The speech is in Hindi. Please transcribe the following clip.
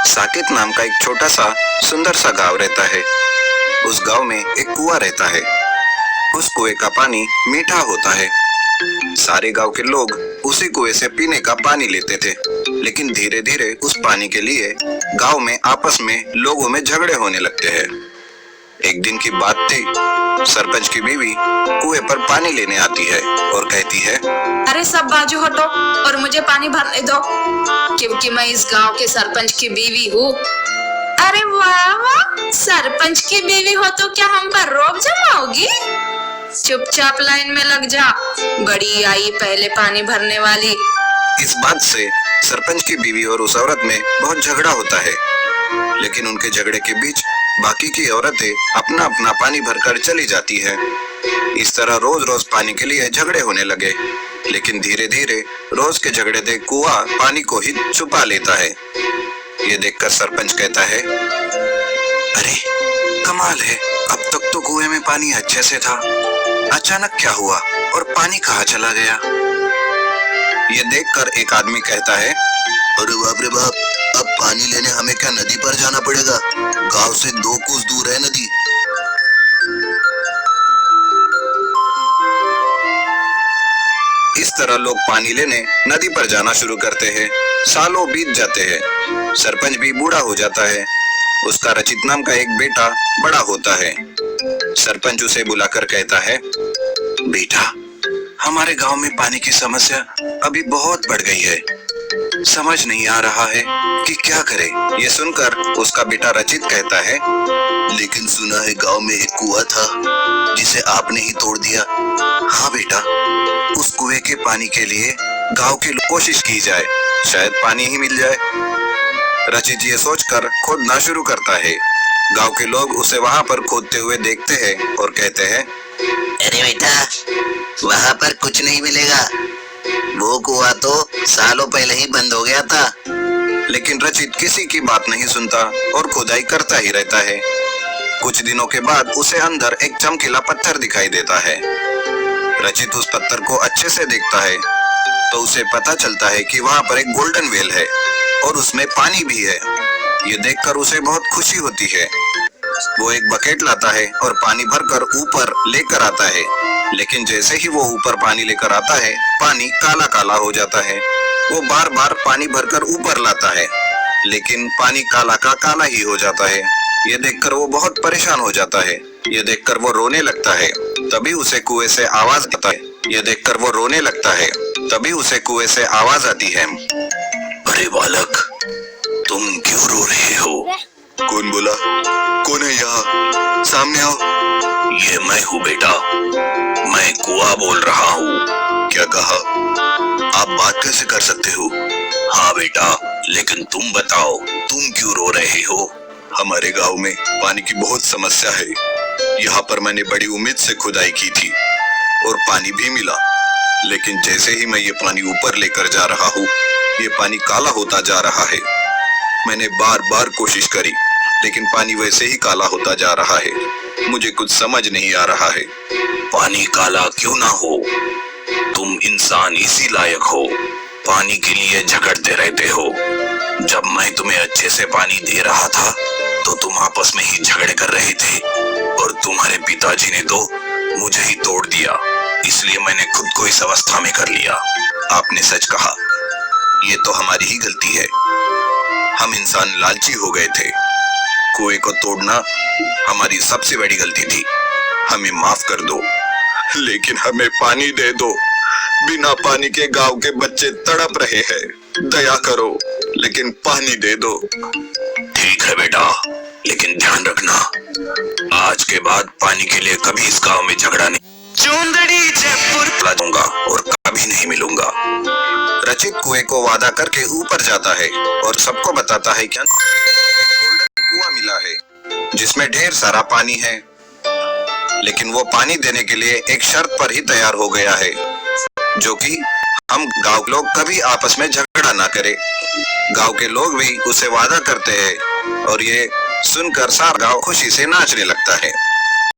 साकेत नाम का एक छोटा सा सुंदर सा गांव रहता है। उस गांव में एक कुआं रहता है। उस कुएं का पानी मीठा होता है। सारे गांव के लोग उसी कुएं से पीने का पानी लेते थे। लेकिन धीरे धीरे उस पानी के लिए गांव में आपस में लोगों में झगड़े होने लगते हैं। एक दिन की बात थी, सरपंच की बीवी कुएं पर पानी लेने आती है और कहती है, अरे सब बाजू हटो और मुझे पानी भरने दो, क्योंकि मैं इस गांव के सरपंच की बीवी हूँ। अरे वाह वाह, सरपंच की बीवी हो तो क्या हम पर रोब जमाओगी? चुपचाप लाइन में लग जा, बड़ी आई पहले पानी भरने वाली। इस बात से सरपंच की बीवी और उस औरत में बहुत झगड़ा होता है। लेकिन उनके झगड़े के बीच बाकी की औरतें अपना अपना पानी भरकर चली जाती है। इस तरह रोज रोज पानी के लिए झगड़े होने लगे। लेकिन धीरे धीरे रोज के झगड़े देख कुआं पानी को ही छुपा लेता है। ये देखकर सरपंच कहता है, अरे कमाल है, अब तक तो कुएं में पानी अच्छे से था, अचानक क्या हुआ और पानी कहाँ चला गया? ये देखकर एक आदमी कहता है, अरे बाप रे बाप, अब पानी लेने हमें क्या नदी पर जाना पड़ेगा? गांव से 2 कोस दूर है नदी। इस तरह लोग पानी लेने नदी पर जाना शुरू करते हैं। सालों बीत जाते हैं। सरपंच भी बूढ़ा हो जाता है। उसका रचित नाम का एक बेटा बड़ा होता है। सरपंच उसे बुलाकर कहता है, बेटा, हमारे गांव में पानी की समस्या अभी बहुत बढ़ गई है। समझ नहीं आ रहा है कि क्या करें। ये सुनकर उसका बेटा रचित कहता है, लेकिन सुना है गांव में एक कुआं था जिसे आपने ही तोड़ दिया। हाँ बेटा, उस कुएं के पानी के लिए गांव के लोग कोशिश की जाए, शायद पानी ही मिल जाए। रचित ये सोचकर खोदना शुरू करता है। गांव के लोग उसे वहां पर खोदते हुए देखते हैं और कहते हैं, अरे बेटा, वहां पर कुछ नहीं मिलेगा, वो कुआं तो सालों पहले ही बंद हो गया था। लेकिन रचित किसी की बात नहीं सुनता और खुदाई करता ही रहता है। कुछ दिनों के बाद उसे अंदर एक चमकीला पत्थर दिखाई देता है। रचित उस पत्थर को अच्छे से देखता है तो उसे पता चलता है कि वहां पर एक गोल्डन वेल है और उसमें पानी भी है। ये देखकर उसे बहुत खुशी होती है। वो एक बकेट लाता है और पानी भरकर ऊपर लेकर आता है। लेकिन जैसे ही वो ऊपर पानी लेकर आता है, पानी काला काला हो जाता है। वो बार बार पानी भरकर ऊपर लाता है, लेकिन पानी काला का काला ही हो जाता है। ये देखकर वो बहुत परेशान हो जाता है। ये देखकर वो रोने लगता है। तभी उसे कुएं से आवाज आता है। ये देखकर वो रोने लगता है। तभी उसे कुएं से आवाज आती है, अरे बालक, तुम क्यों रो रहे हो? कौन बोला? कौन है यहाँ? सामने आओ। ये मैं हूँ बेटा, मैं कुआं बोल रहा हूँ। क्या कहा? आप बात कैसे कर सकते हो? हाँ बेटा, लेकिन तुम बताओ, तुम क्यों रो रहे हो? हमारे गांव में पानी की बहुत समस्या है। यहाँ पर मैंने बड़ी उम्मीद से खुदाई की थी और पानी भी मिला। लेकिन जैसे ही मैं ये पानी ऊपर लेकर जा रहा हूँ, ये पानी काला होता जा रहा है। मैंने बार बार कोशिश करी, लेकिन पानी वैसे ही काला होता जा रहा है। मुझे कुछ समझ नहीं आ रहा है। पानी काला क्यों ना हो, तुम इंसान इसी लायक हो, पानी के लिए झगड़ते रहते हो। जब मैं तुम्हें अच्छे से पानी दे रहा था तो तुम आपस में ही झगड़े कर रहे थे और तुम्हारे पिताजी ने तो मुझे ही तोड़ दिया। इसलिए मैंने खुद को इस अवस्था में कर लिया। आपने सच कहा, ये तो हमारी ही गलती है। हम इंसान लालची हो गए थे। कुएं को तोड़ना हमारी सबसे बड़ी गलती थी। हमें माफ कर दो, लेकिन हमें पानी दे दो। बिना पानी के गांव के बच्चे तड़प रहे हैं। दया करो, लेकिन पानी दे दो। ठीक है बेटा, लेकिन ध्यान रखना, आज के बाद पानी के लिए कभी इस गांव में झगड़ा नहीं। चुंदड़ी जयपुर दूंगा और कभी नहीं मिलूंगा। रचित कुएं को वादा करके ऊपर जाता है और सबको बताता है कि गोल्डन कुआं मिला है जिसमें ढेर सारा पानी है। लेकिन वो पानी देने के लिए एक शर्त पर ही तैयार हो गया है, जो कि हम गांव के लोग कभी आपस में झगड़ा ना करें। गांव के लोग भी उसे वादा करते हैं और ये सुनकर सारा गांव खुशी से नाचने लगता है।